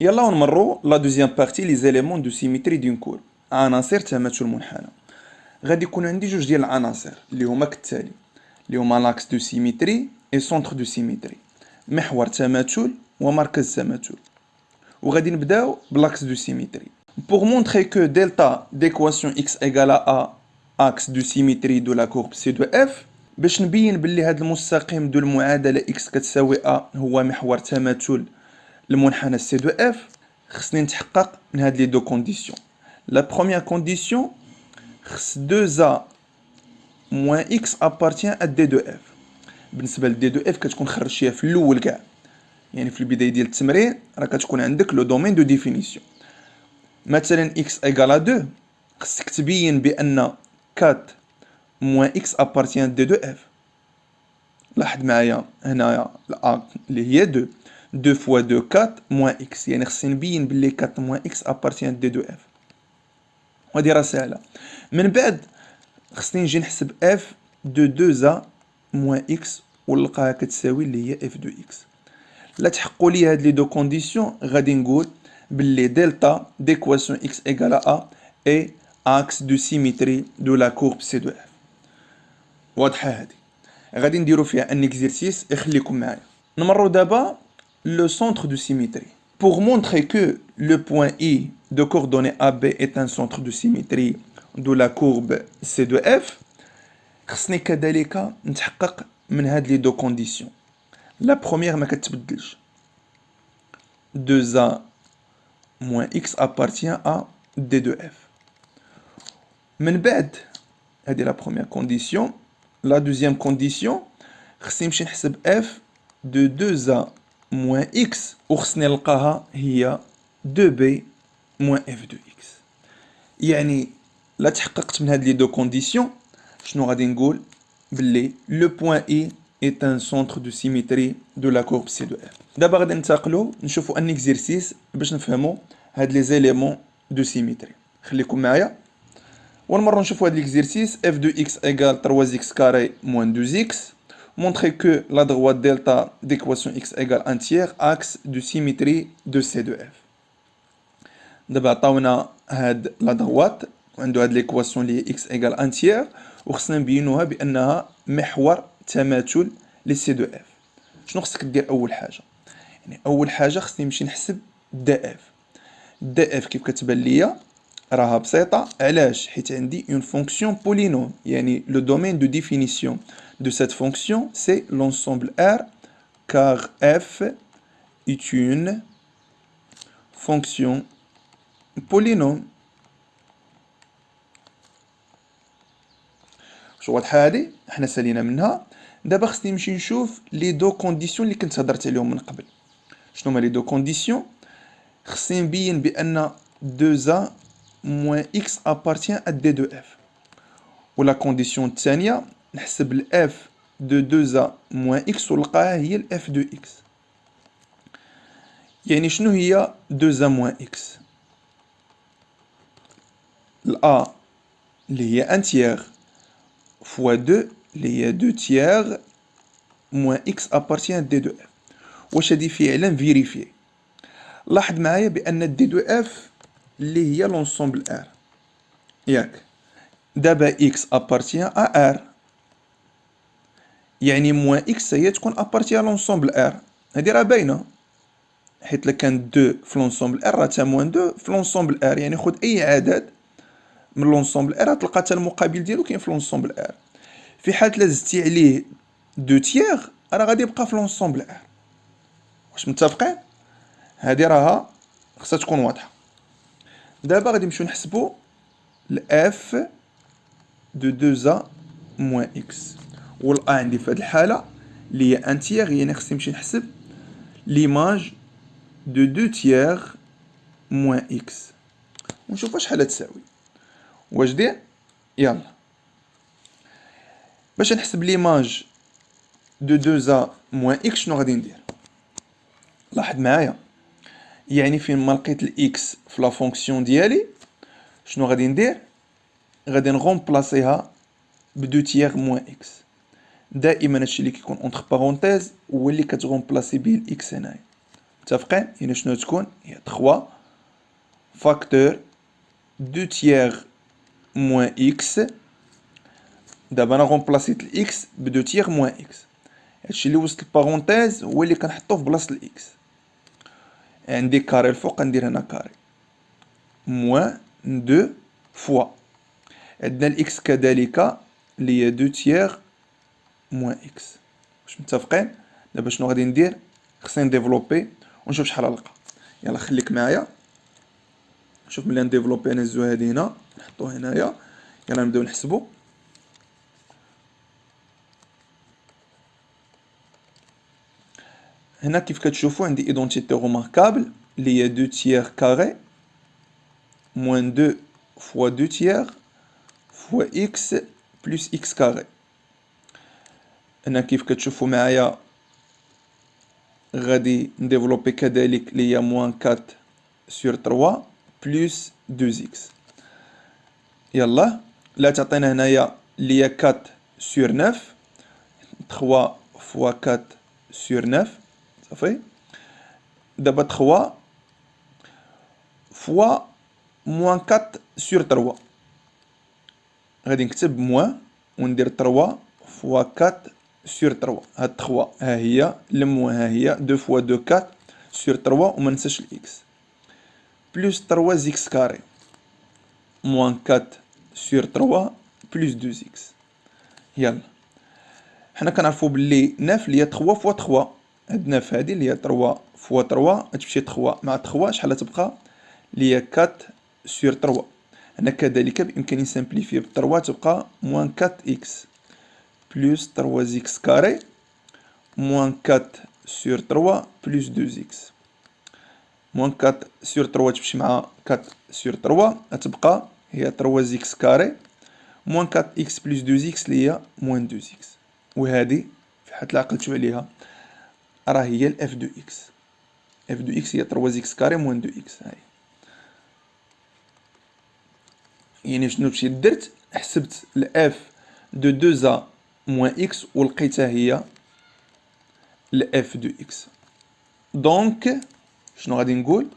يلا ونمرو لا دوزيام بارتي لي زيليمون دو سيميتري دون كور. عناصر تماثل المنحنى. غادي يكون عندي جوج ديال العناصر اللي هما كالتالي، اللي هما لاكس دو سيميتري اي سونتر دو سيميتري، محور تماثل ومركز تماثل. وغادي نبداو بلاكس دو سيميتري. Pour montrer que delta d'équation x égale à axe de symétrie de la courbe C de F، باش نبين باللي هاد المستقيم دو المعادلة x كتساوي a هو محور تماثل المنحنى سي دو اف، خصني نتحقق من هاد لي دو كونديسيون. لا بروميير كونديسيون، خص 2a موان x ابارتيان ا دي دو اف. بالنسبه لدي دو اف كتكون خرجتيها في الاول كاع، يعني في البدايه ديال التمرين راه كتكون عندك لو دومين دو ديفينيسيون. مثلا x ايغال 2، خصك تبين بان 4 موان x ابارتيان دي دو اف. لاحظ معايا هنايا لا اللي هي 2، 2 فوا 2 4 موان اكس، يعني خصني نبين بلي 4 موان اكس ابارتيان دي دو اف. وهادي راه ساهله. من بعد خصني نجي نحسب اف دو 2 زا موان اكس ونلقاها كتساوي اللي هي اف دو اكس. لا تحققوا لي هاد لي دو كونديسيون غادي نقول بلي دلتا ديكواسيون اكس ايغال ا اي اكس دو سيميتري دو لا كورب سي دو اف. واضحه هادي. غادي نديرو فيها ان اكزرسيس، خليكم معايا. نمرو دابا le centre de symétrie. Pour montrer que le point I de coordonnées AB est un centre de symétrie de la courbe C de F، خصني كذلك نتحقق من هاد لي دو كونديسيون. لا بروميير ما كتبدلش، 2a moins x appartient à d de f. من بعد هادي لا بروميير كونديسيون. لا دوزيام كونديسيون، خصني نمشي نحسب f de 2a moins x وخصني نلقاها هي 2b moins f de x. يعني لا تحققت من هاد لي دو كونديسيون، شنو غادي نقول بلي لو بوين اي est un centre de symétrie de la courbe C de F. دابا غادي ننتقلوا نشوفوا ان اكزرسيس باش نفهموا هاد لي زيليمون دو سيميتري. خليكم معايا ونمروا نشوفوا هاد الاكزرسيس. f de x égale 3x carré moins 2x. Montrer que la droite delta d'équation x égale 1 tiers axe de symétrie de C de F. دابا عطاونا هاد لا دروات وعنده هاد ليكواسيون اللي هي x égale 1 tiers، وخصنا نبينوها بانها محور تماثل ل C de F. شنو خصك دير اول حاجه؟ يعني اول حاجه خصني نمشي نحسب دي اف. دي اف كيف كتبان ليا راها بسيطه، علاش؟ حيت عندي اون فونكسيون بولينوم، يعني لو دومين دو ديفينيسيون de cette fonction, c'est l'ensemble R, car f est une fonction polynôme. شو واضحة هادي؟ حنا سالينا منها. دابا خصني نمشي نشوف لي دو كونديسيون اللي كنت هضرت عليهم من قبل. شنو هما لي دو كونديسيون؟ خصني نبين بان 2a moins x appartient à d de f. ولا كونديسيون الثانية نحسب ال f de 2a moins x ونلقاها هي ال f de x. يعني شنو هي 2a moins x؟ ال a اللي هي 1 tiers fois 2 اللي هي 2 tiers moins x appartient à d de f. واش هادي فعلا فيريفي؟ لاحظ معايا بان d de f اللي هي لونسومبل r ياك. دابا x appartient à r، يعني موان اكس هي تكون ابارتي لونسومبل ار. هادي راه باينه، حيت لو كان 2 في لونسومبل ار راه تا موان 2 في لونسومبل ار، يعني خذ اي عدد من لونسومبل ار تلقى تا المقابل ديالو كاين في لونسومبل ار. في حالة لا زدتي عليه 2 تيغ راه غادي يبقى في لونسومبل ار. واش متفقين؟ هادي راها خصها تكون واضحه. دابا غادي نمشيو نحسبوا الاف دو 2a موان اكس، والأ عندي في هاد الحالة اللي هي ان تيغ، يعني خصني نمشي نحسب ليماج دو 2 تيغ موان اكس ونشوف شحال تساوي. واش دير؟ يلا باش نحسب ليماج دو 2 موان اكس شنو غادي ندير؟ لاحظ معايا، يعني فين ما لقيت الاكس في لا فونكسيون ديالي شنو غادي ندير؟ غادي نغومبلاسيها ب 2 تيغ موان اكس. دائما هادشي اللي كيكون اونتر بارونتيز هو اللي كتغومبلاسي بيه الاكس هنايا. متفقين؟ يعني شنو تكون؟ هي 3 فاكتور 2 تيير موان اكس. دابا انا غومبلاسيت الاكس ب 2 تيير موان اكس. هادشي اللي وسط البارونتيز هو اللي كنحطو في بلاصة الاكس. عندي كاري الفوق غندير هنا كاري موان 2 فوا عندنا الاكس كذلك اللي هي 2 تيير موان اكس. واش متفقين؟ دابا شنو غادي ندير؟ خصني نديفلوبي ونشوف شحال غنلقى. يلا خليك معايا. شوف ملي نديفلوبي نهزو هادي هنا نحطو هنايا. يلا نبداو نحسبو. هنا كيف كتشوفوا عندي ايدونتيتي روماركابل اللي هي 2 تيير كاري موان 2 فوا 2 تيير فوا اكس بلس اكس كاري. هنا كيف كتشوفوا معايا غادي نديفلوبي كذلك اللي هي موان 4 سور 3 بلس 2 اكس. يلا لا تعطينا هنايا اللي هي 4 سور 9 3 فوا 4 سور 9 صافي. دابا 3 فوا موان 4 سور 3 غادي نكتب موان وندير 3 فوا 4 سور 3. هاد 3 ها هي الموان ها هي 2 فوا 2 4 سور 3 وما ننساش الاكس بلس 3 زيكس كاري موان 4 سور 3 بلس 2 اكس. يلا حنا كنعرفو بلي 9 اللي هي 3 فوا 3. هاد 9 هادي اللي هي 3 فوا 3 تمشي 3 مع 3 شحال تبقى اللي هي 4 سور 3. هنا كذلك بإمكاني نسامبليفي ب 3 تبقى موان 4 اكس بلس 3 زيكس كاري موان 4 سور 3 بلس 2 اكس. موان 4 سور 3 تمشي مع 4 سور 3 غتبقى هي 3 زيكس كاري موان 4 اكس بلس 2 اكس اللي هي موان 2 اكس. وهذه في حالة عقلتو عليها راه هي الاف دو اكس. اف دو اكس هي 3 زيكس كاري موان 2 اكس. هاهي يعني شنو مشيت درت؟ حسبت الاف دو 2 موان اكس ولقيتها هي الاف دو اكس. دونك شنو غادي نقول؟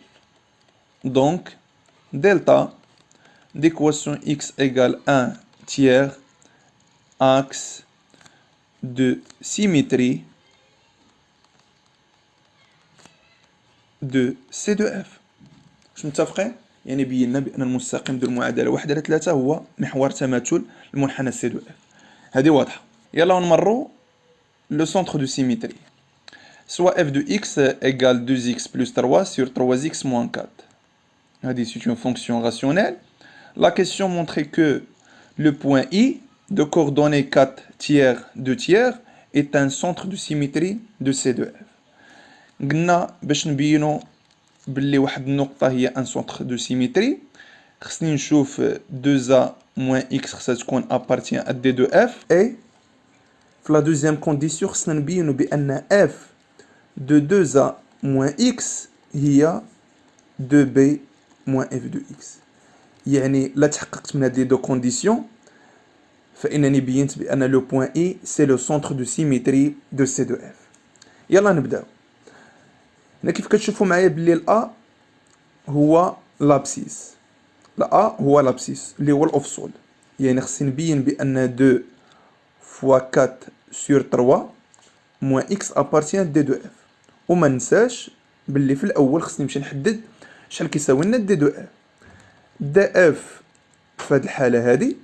دونك دلتا d'équation x égale 1 tiers axe de symétrie de C de F. واش متفقين؟ يعني بينا بأن المستقيم ذو المعادلة 1 على 3 هو محور تماثل المنحنى C de F. هذه واضحة. يلا نمرو لو سونتر دو سيميتري. Soit f de x égale 2x plus 3 sur 3x moins 4. C'est une fonction rationnelle. La question montrait que le point I de coordonnées 4 tiers 2 tiers est un centre de symétrie de C de F. قلنا باش نبينو بلي واحد النقطة هي ان سونتر دو سيميتري خصني نشوف 2a moins x خصها تكون appartient à D de F. et في لا دوزيام كونديسيون خصنا نبينو بأن F de 2a moins x هي 2b moins f de x. يعني لا تحققت من هاد لي دو كونديسيون فإنني بينت بأن لو بوين إي سي لو سونتر دو سيميتري دو سي دو اف. يلا نبداو. هنا كيف كتشوفوا معايا بلي الأ هو لابسيس. الأ هو لابسيس اللي هو الأفصول. يعني خصني نبين بأن 2 فوا 4 سور 3 موان إكس أبارتيان دي دو اف. وما ننساش بلي في الأول خصني نمشي نحدد شحال كيساوي لنا دي دو اف. دي اف في هاد الحالة هادي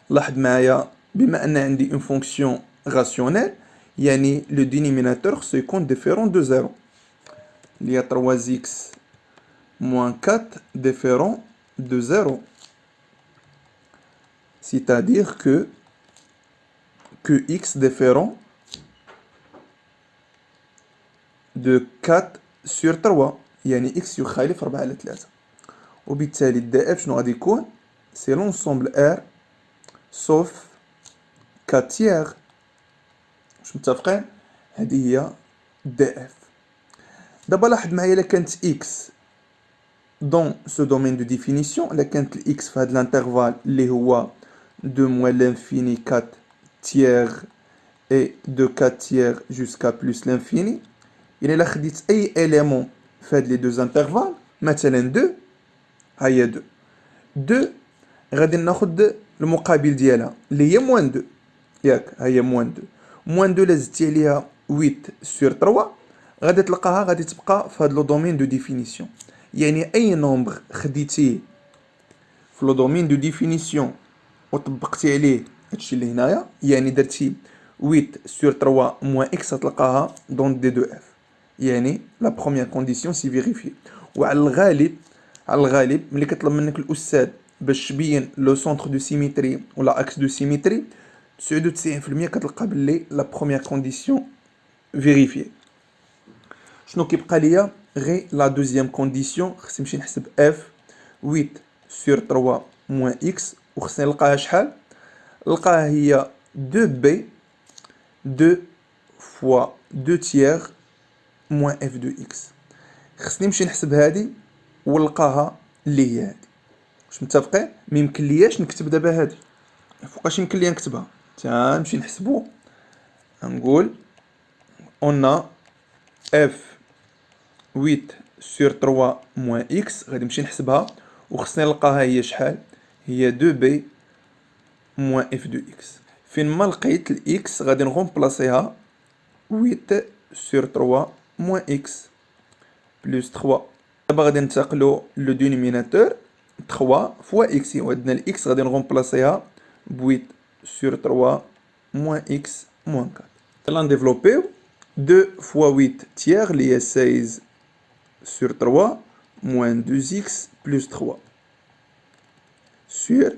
لاحظ معايا بما أن عندي اون فونكسيون راسيونيل يعني لو دينيميناتور خصو يكون ديفيرون دو زيرو اللي هي 3 زيكس موان 4 ديفيرون دو زيرو. c'est-à-dire que x différent de 4 sur 3 يعني x يخالف 4 على 3 وبالتالي الدائب شنو غادي يكون سي لونسومبل ار سوف 4 تيير. واش متفقين؟ هذه هي دي اف. دابا لاحظ معايا الا كانت x دون سو دومين دو ديفينيسيون الا كانت الاكس في هذا الانترفال اللي هو 2 moins l'infini 4 tiers et de 4 tiers jusqu'à plus l'infini يعني الا خديت اي اليمون في هاد لي دو انترفال، مثلا 2، ها هي 2 غادي ناخد المقابل ديالها اللي هي موان 2، ياك ها هي موان 2. موان 2 الا زدتي عليها 8 سور 3 غادي تلقاها غادي تبقى في هاد لو دومين دو ديفينيسيون. يعني اي نومبر خديتيه في لو دومين دو ديفينيسيون وطبقتي عليه هادشي اللي هنايا، يعني درتي 8 سور 3 موان اكس، تلقاها دون دي دو اف. يعني لا بروميير كونديسيون سي فيريفي. وعلى الغالب، على الغالب ملي كطلب منك الاستاذ باش تبين لو سونتر دو سيميتري ولا اكس دو سيميتري، 99% كتلقى باللي لا بروميير كونديسيون فيريفي. شنو كيبقى ليا؟ غير لا دوزيام كونديسيون، خصني نمشي نحسب اف 8 سور 3 موان اكس، وخصني نلقاها شحال؟ نلقاها هي 2 بي 2 فوا 2 تيير موان اف دو اكس. خصني نمشي نحسب هادي ونلقاها اللي هي هادي. واش متفقين؟ ما يمكن لياش نكتب دابا هادي، فوقاش يمكن ليا نكتبها؟ نمشي نحسبو، نقول اون اف 8 سور 3 موان اكس، غادي نمشي نحسبها وخصني نلقاها هي شحال؟ هي 2 بي موان اف دو اكس. فين ما لقيت الاكس غادي نغومبلاسيها 8 سور 3 موان اكس بلس 3. دابا غادي ننتقلو لو دينوميناتور 3 فوا اكس، وعندنا الاكس غادي نغومبلاسيها ب 8 سور 3 موان اكس موان 4. يلا نديفلوبيو 2 فوا 8 تيير اللي هي 16 سور 3 موان 2 اكس بلس 3 سور،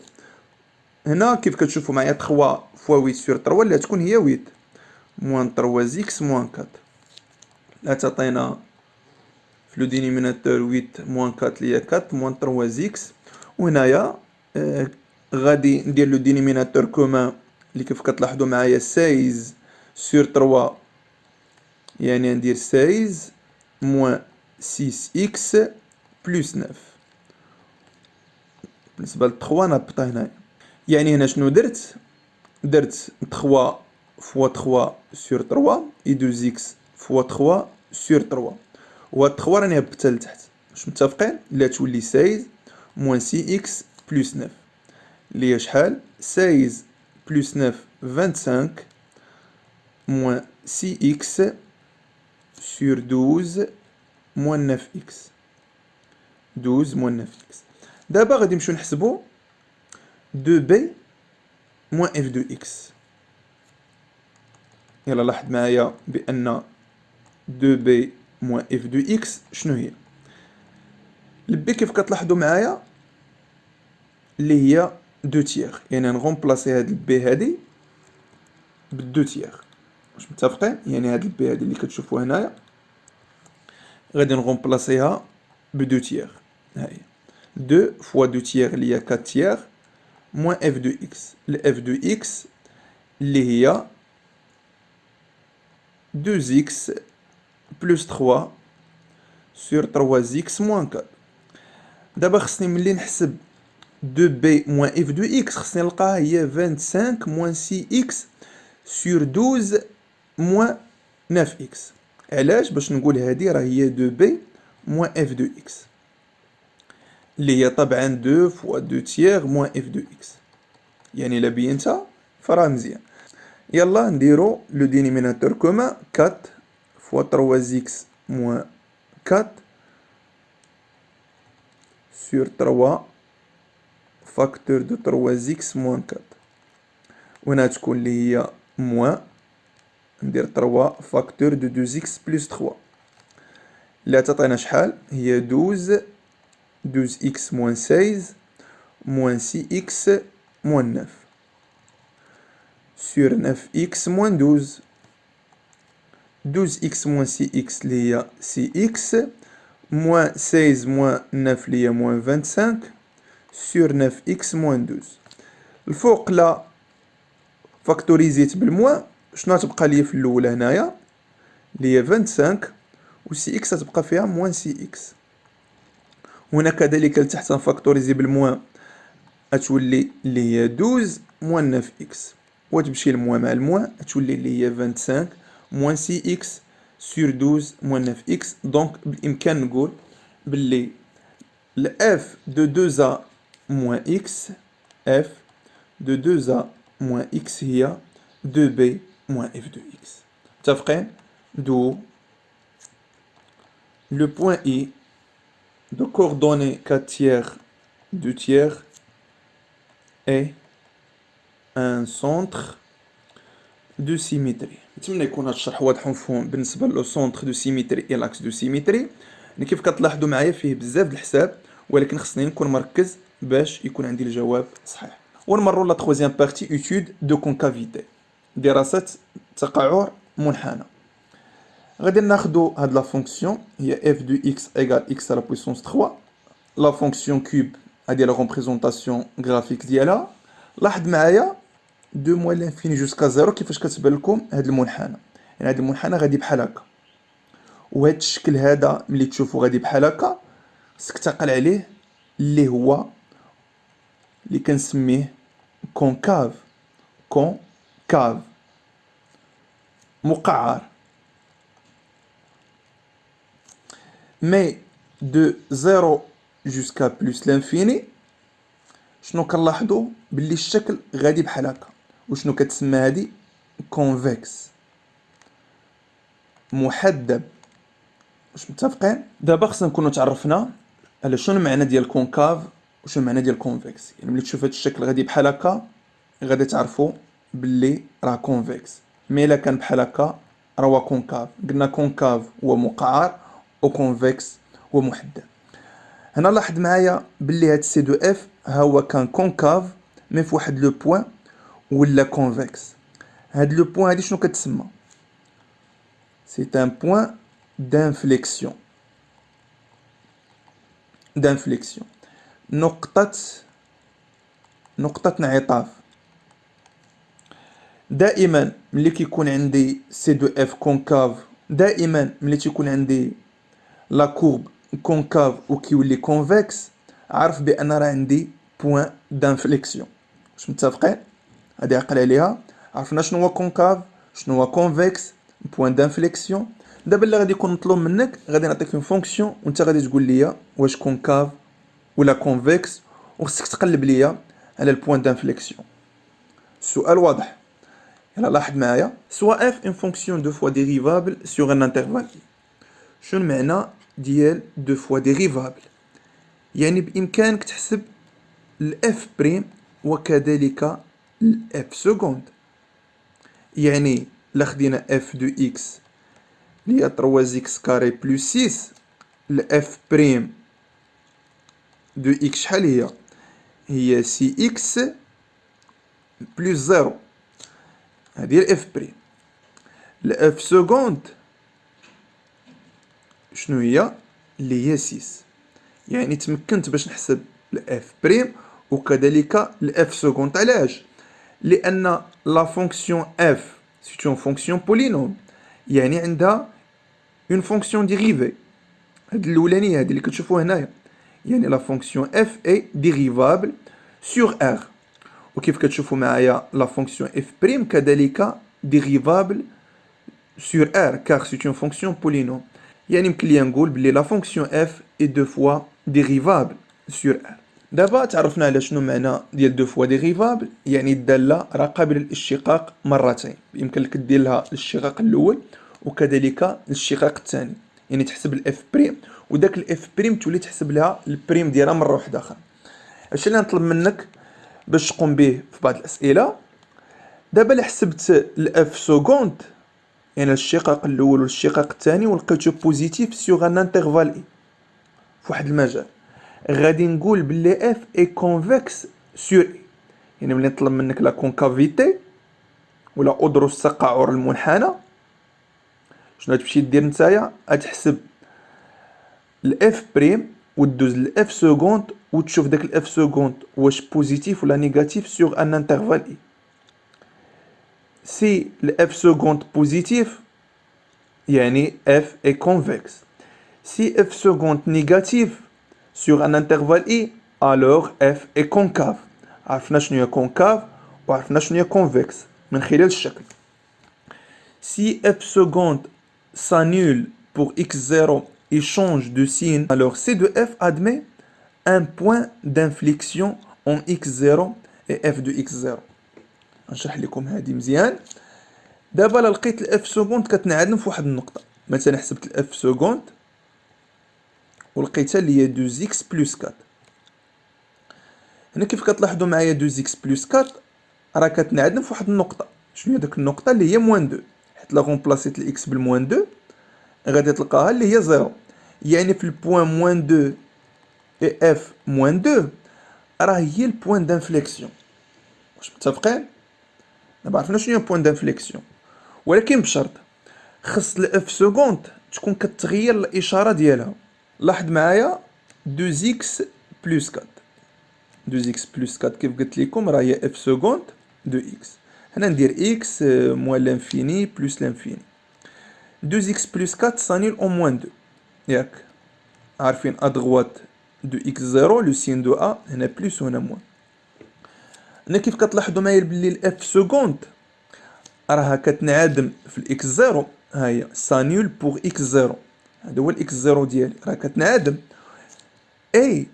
هنا كيف كتشوفوا معايا 3 فوا 8 سور 3 اللي تكون هي 8 موان 3 اكس موان 4. لا تعطينا في لو دينوميناتور 8 موان 4 اللي هي 4 موان 3 اكس. وهنايا غادي ندير لو دينوميناتور كومان اللي كيف كتلاحظوا معايا 16 سور 3، يعني ندير 16 موان 6 اكس بلس 9. بالنسبه ل 3 نهبطها هنايا. يعني هنا شنو درت؟ درت 3 فوا 3 سور 3 اي 2 اكس فوا 3 سور 3، وهاد 3 راني هبطتها لتحت. واش متفقين؟ اللي تولي 16 موان 6 اكس بلس 9 اللي هي شحال؟ 16 بلس 9 25 موان 6 اكس سور 12 موان 9 اكس 12 موان 9 اكس. دابا غادي نمشيو نحسبو 2 بي موان اف دو اكس. يلا لاحظ معايا بان 2 بي موان اف دو اكس شنو هي؟ البي كيف كتلاحظوا معايا اللي هي 2 تيير، يعني نغومبلاسي هاد البي هادي ب 2 تيير. واش متفقين؟ يعني هاد البي هادي اللي كتشوفوا هنايا غادي نغومبلاسيها ب 2 تيير. ها هي 2 فوا 2 تيير اللي هي 4 تيير موان اف دو اكس. الاف دو اكس اللي هي 2 اكس بلس 3 سور 3 اكس موان 4. دابا خصني ملي نحسب 2 بي موان اف دو اكس خصني نلقاها هي 25 موان 6 اكس سور 12 موان 9 اكس. علاش؟ باش نقول هادي راه هي 2 بي موان اف دو اكس اللي هي طبعا 2 فوا 2 تيير موان اف دو اكس. يعني الا بينتها فراه مزيان. يلا نديرو لو دينوميناتور كومان 4 فوا 3 اكس موان 4 sur 3 فاكتور دو 3 اكس موان 4. وهنا تكون اللي هي موان، ندير 3 فاكتور دو 2 اكس بلس 3 اللي تعطينا شحال؟ هي 12 اكس موان 16 موان 6 اكس موان 9 sur 9 اكس موان 12. 12 اكس موان 6 اكس اللي هي 6 اكس موان 16 موان 9 اللي هي موان 25 سور 9 اكس موان 12. الفوق لا فاكتوريزيت بالموان، شنو تبقى ليا في الاولى هنايا اللي هي 25 و سي اكس تبقى فيها موان سي اكس. هنا كذلك لتحت نفاكتوريزي بالموان تولي اللي هي 12 موان 9 اكس، وتمشي الموان مع الموان تولي اللي هي 25 موان سي اكس sur 12 moins 9x. Donc بالإمكان نقول باللي ل f de 2a moins x f de 2a moins x هي 2b moins f de x. متفقين؟ d'où le point I de coordonnées 4 tiers 2 tiers est un centre de symétrie. نتمنى يكون هذا الشرح واضح ومفهوم بالنسبه لو سونتر دو سيميتري اي لاكس دو سيميتري. كيف كتلاحظوا معايا فيه بزاف د الحساب، ولكن خصني نكون مركز باش يكون عندي الجواب صحيح. ونمروا لا تخوازيام بارتي ايتود دو كونكافيتي، دراسه تقعر منحنى. غادي ناخذوا هاد لا فونكسيون هي f de x égale x à la puissance 3. لا فونكسيون كوب هادي لا ريبريزونطاسيون غرافيك ديالها. لاحظ معايا دو موان لانفيني جوسكا زيرو كيفاش كتبان لكم هاد المنحنى. يعني هاد المنحنى غادي بحال هكا، وهاد الشكل هذا ملي تشوفو غادي بحال هكا خصك تعقل عليه اللي هو اللي كنسميه كونكاف. كونكاف مقعر. مي دو زيرو جوسكا بلوس لانفيني شنو كنلاحظوا باللي الشكل غادي بحال هكا. وشنو كتسمى هادي؟ كونفكس، محدب. واش متفقين؟ دابا خصنا نكونوا تعرفنا على شنو المعنى ديال كونكاف وشنو المعنى ديال كونفكس. يعني ملي تشوف هاد الشكل غادي بحال هكا غادي تعرفوا باللي راه كونفكس، مي الا كان بحال هكا راه هو كونكاف. قلنا كونكاف هو مقعر وكونفكس هو محدب. هنا لاحظ معايا باللي هاد سي دو اف ها هو كان كونكاف مي في واحد لو بوين ولا كونفكس. هاد لو بوين هادي شنو كتسمى؟ سي ان بوين d'inflexion. d'inflexion نقطة انعطاف. دائما ملي كيكون عندي سي دو اف كونكاف، دائما ملي تيكون عندي لا كورب كونكاف وكيولي كونفكس، عارف بان راه عندي بوين دانفليكسيون. واش متفقين؟ هادي عقل عليها. عرفنا شنو هو كونكاف شنو هو كونفكس بوين دانفليكسيون. دابا اللي غادي يكون مطلوب منك غادي نعطيك اون فونكسيون وانت غادي تقول لي واش كونكاف ولا كونفكس، وخصك تقلب ليا على البوين دانفليكسيون. السؤال واضح؟ يلا لاحظ معايا. سوا اف اون فونكسيون دو فوا ديريفابل سور ان انترفال. شنو المعنى ديال دو فوا ديريفابل؟ يعني بامكانك تحسب الاف بريم وكذلك الاف سكوند. يعني لا خدينا اف دو اكس اللي هي 3 اكس كاري بلس 6، الاف بريم دو اكس شحال هي سي اكس بلس زيرو. هذه الاف بريم. الاف سكوند شنو هي؟ اللي هي 6. يعني تمكنت باش نحسب الاف بريم وكذلك الاف سكوند. علاش؟ لان لا فونكسيون اف سي اون فونكسيون بولينوم، يعني عندها اون فونكسيون ديريفي. هاد الاولانيه هادي اللي كتشوفوها هنايا، يعني لا فونكسيون اف اي ديريفابل سور ار. وكيف كتشوفوا معايا لا فونكسيون اف بريم كذلك ديريفابل sur R car c'est une fonction polynôme. يعني يمكن لي نقول بلي لا فونكسيون اف اي دو فوا ديريفابل sur R. دابا تعرفنا على شنو معنى ديال دو فوا ديريفابل. يعني الداله راه قابله للاشتقاق مرتين، يمكن لك دير لها الاشتقاق الاول وكذلك الاشتقاق الثاني. يعني تحسب الاف بريم وداك الاف بريم تولي تحسب لها البريم ديالها مره واحده اخرى. اش اللي نطلب منك باش تقوم به في بعض الاسئله؟ دابا اللي حسبت الاف سكوند يعني الاشتقاق الاول والاشتقاق الثاني ولقيتو بوزيتيف سيغ ان انترفال اي في واحد المجال، غادي نقول بلي اف اي كونفكس سور اي. يعني ملي نطلب منك لا كونكافيتي ولا ادرس تقعر المنحنى، شنو غتمشي دير نتايا؟ غتحسب الاف بريم ودوز الاف سكوند وتشوف داك الاف سكوند واش بوزيتيف ولا نيجاتيف سيغ ان انترفال اي. Si le f seconde positif, يعني f est convexe. Si f seconde négatif sur un intervalle i, alors f est concave. عرفنا شنو هي concave وعرفنا شنو هي convexe من خلال الشكل. Si f seconde s'annule pour x0 et change de signe, alors C de f admet un point d'inflexion en x0 et f de x0. نشرح لكم هذه مزيان. دابا لقيت الاف سكوند كتنعدم في واحد النقطه، مثلا حسبت الاف سكوند ولقيتها اللي هي 2 اكس بلس 4. هنا كيف كتلاحظوا معايا 2 اكس بلس 4 راه كتنعدم في واحد النقطه. شنو هي ديك النقطه؟ اللي هي موان 2، حيت لا غومبلاسيت الاكس بالموان 2 غادي تلقاها اللي هي 0. يعني في البوان موان 2 اي اف موان 2 راه هي البوان دانفليكسيون. واش متفقين؟ دابا عرفنا شنو هي بوان دانفليكسيون، ولكن بشرط خص الاف سكوند تكون كتغير الاشاره ديالها. لاحظ معايا 2 اكس بلس 4، 2 اكس بلس 4 كيف قلت لكم راه هي اف سكوند 2 اكس. هنا ندير اكس موان لانفيني بلس لانفيني. 2 اكس بلس 4 سانيل اون موان 2 ياك. عارفين ادغوات دو اكس 0 لو سين دو ا هنا بلس وهنا موان. هنا كيف كتلاحظوا معايا بلي الاف سكوند راها كتنعدم في الاكس 0. ها هي سانيول بوغ اكس 0، هذا هو الاكس 0 ديالي راه كتنعدم. اي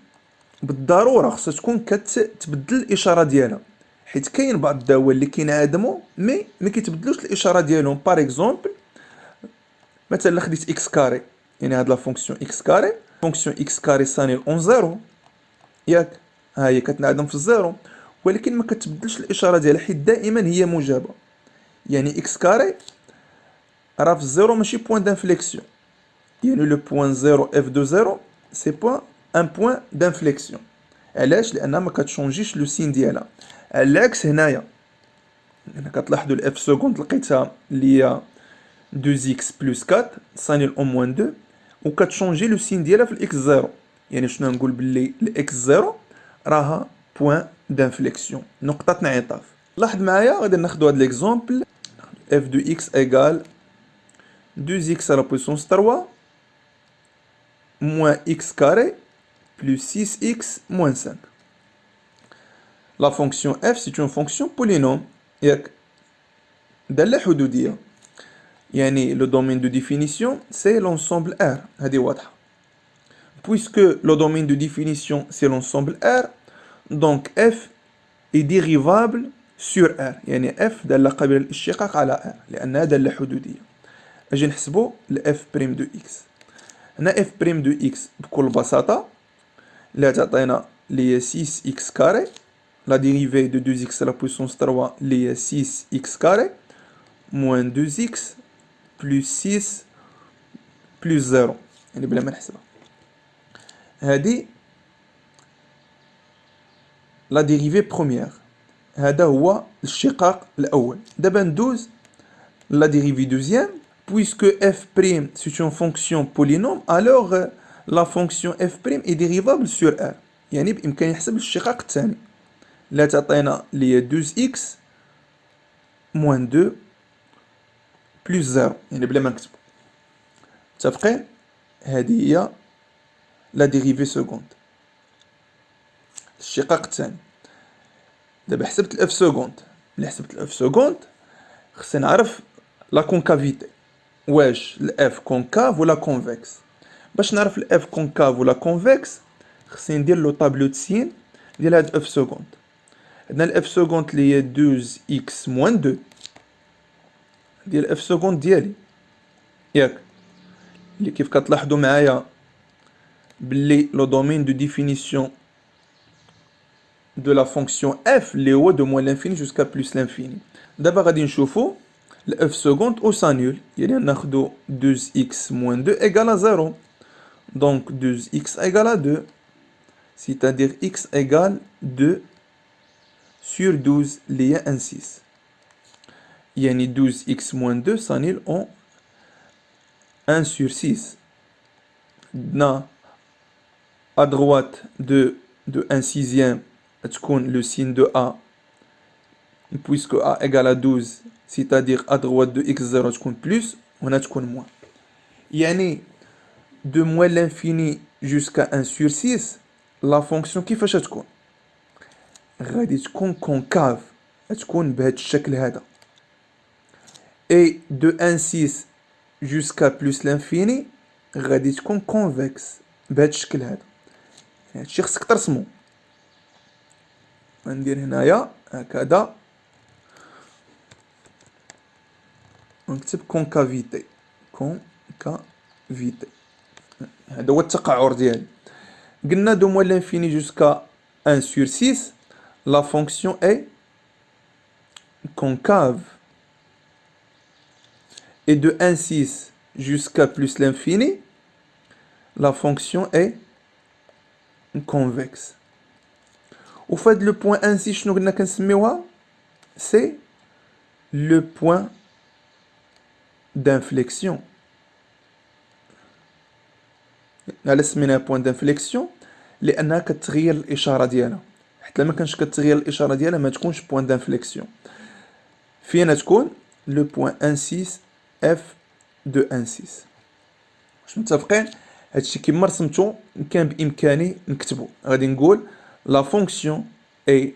بالضروره خصها تكون كتبدل الاشاره ديالها، حيت كاين بعض الدول اللي كينعدموا مي ما كيتبدلوش الاشاره ديالهم. باغ اكزومبل مثلا خديت اكس كاري، يعني هاد لا فونكسيون اكس كاري، فونكسيون اكس كاري سانيل اون 0 ياك. ها هي كتنعدم في الزيرو ولكن ما كتبدلش الاشاره ديالها حيت دائما هي موجبه. يعني اكس كاري راه في الزيرو ماشي بوين دانفليكسيون. يعني لو بوين 0 اف دو 0 سي بوين ان بوين دانفليكسيون. علاش؟ لانها ما كتشونجيش لو سين ديالها. على العكس هنايا هنا كتلاحظوا الاف سكوند لقيتها اللي هي 2 اكس بلس 4 سانيل اون موان 2 وكتشونجي لو سين ديالها في الاكس 0. يعني شنو نقول باللي الاكس 0 راها بوين دانفليكسيون، نقطه انعطاف. لاحظ معايا غادي ناخذ هذا ليكزومبل اف دو اكس ايغال 2 اكس على بويسونس 3 moins x carré plus 6x moins 5. La fonction f c'est une fonction polynôme. ياك دالة حدودية. يعني le domaine de définition c'est l'ensemble R. هذه واضحة. Puisque le domaine de définition c'est l'ensemble R, donc f est dérivable sur R. يعني f دالة قابلة للاشتقاق على R لأنها دالة حدودية. أجي نحسبو ل f prime de x. هنا f prime de x بكل بساطة اللي تعطينا اللي هي 6x كاري لا ديريفي دو 2x على بويسونس 3 اللي هي 6x كاري موان 2x بلس 6 بلس 0 يعني بلا ما نحسبها. هادي لا ديريفي بروميير، هذا هو الاشتقاق الأول. دابا ندوز لا ديريفي دوزيام. Puisque f' c'est une fonction polynôme, alors la fonction f' est dérivable sur R. يعني بإمكاني نحسب الاشتقاق الثاني اللي تعطينا اللي هي 2x موان 2 بلس 0 يعني بلا ما نكتبو. متفقين؟ هذه هي لا ديريفي سكوند، الاشتقاق الثاني. دابا حسبت الاف سكوند. ملي حسبت الاف سكوند خصني نعرف لا كونكافيتي، واش الاف كونكاف ولا كونفكس. باش نعرف الاف كونكاف ولا كونفكس خصني ندير لو طابلو د سين ديال هاد اف سكوند. عندنا الاف سكوند اللي هي 2 اكس موان 2 ديال اف سكوند ديالي ياك، اللي كيف كتلاحظوا معايا باللي لو دومين دو ديفينيسيون دو لا فونكسيون اف اللي هو دو موان لانفيني جوسكا بلس لانفيني. دابا غادي نشوفو الاف سكوند او سانول، يعني ناخدو 2 اكس موان 2 ايغال 0. donc 2x égale à 2, c'est-à-dire x égale 2 sur 12 lié à 6. يعني 12x moins 2 s'annule en 1 sur 6. Na à droite de 1 sixième le signe de a, puisque a égale à 12, c'est-à-dire à droite de x0 تكون plus on a تكون moins. يعني de moins l'infini jusqu'à 1 sur 6 la fonction كيفاش تكون؟ غادي تكون كونكاف، تكون بهذا الشكل هذا. et de 1 6 جوسكا بلوس لانفيني غادي تكون كونفكس بهذا الشكل هذا. هادشي خصك ترسمو. غندير هنايا هكذا ونكتب كونكافيتي. كونكافيتي هذا هو التقعر ديالي. قلنا دو موان لانفيني جوسكا 1 sur 6 la fonction est concave et de 1,6 jusqu'à plus l'infini la fonction est convexe. وفاد لو بوين 1,6 شنو قلنا كنسميوها؟ سي لو بوين d'inflexion. علاش سميناها بوين d'inflexion؟ لانها كتغير الاشاره ديالها، حتى ما كانش كتغير الاشاره ديالها ما تكونش بوين d'inflexion. فين تكون لو بوين 1,6 اف دو 1,6. واش متفقين؟ هادشي كيما رسمتو كان بامكاني نكتبو. غادي نقول لا فونكسيون اي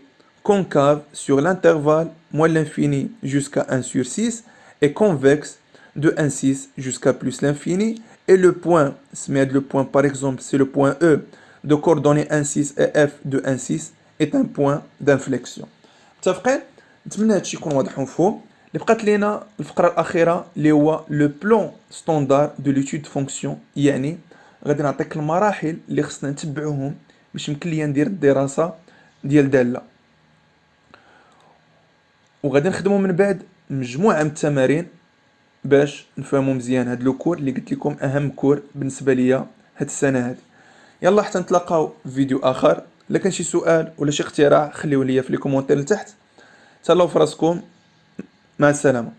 concave sur l'intervalle moins l'infini jusqu'à 1 sur 6 et convexe de 1,6 jusqu'à plus l'infini. Et le point, le point par exemple, c'est le point E de coordonnées 1,6 et F de 1,6 est un point d'inflexion. متفقين؟ نتمنى هادشي يكون واضح ومفهوم. اللي بقات لينا الفقرة الأخيرة اللي هو لو بلون ستاندار دو ليتود فونكسيون، يعني غادي نعطيك المراحل اللي خصنا نتبعوهم باش يمكن ليا ندير الدراسة ديال دالة. وغادي نخدمو من بعد مجموعة من التمارين باش نفهمو مزيان هاد لو كور اللي قلت لكم اهم كور بالنسبة ليا هاد السنة هادي. يلا حتى نتلاقاو في فيديو اخر. الا كان شي سؤال ولا شي اقتراح خليوه ليا في لي كومونتير لتحت. تهلاو في راسكم، مع السلامة.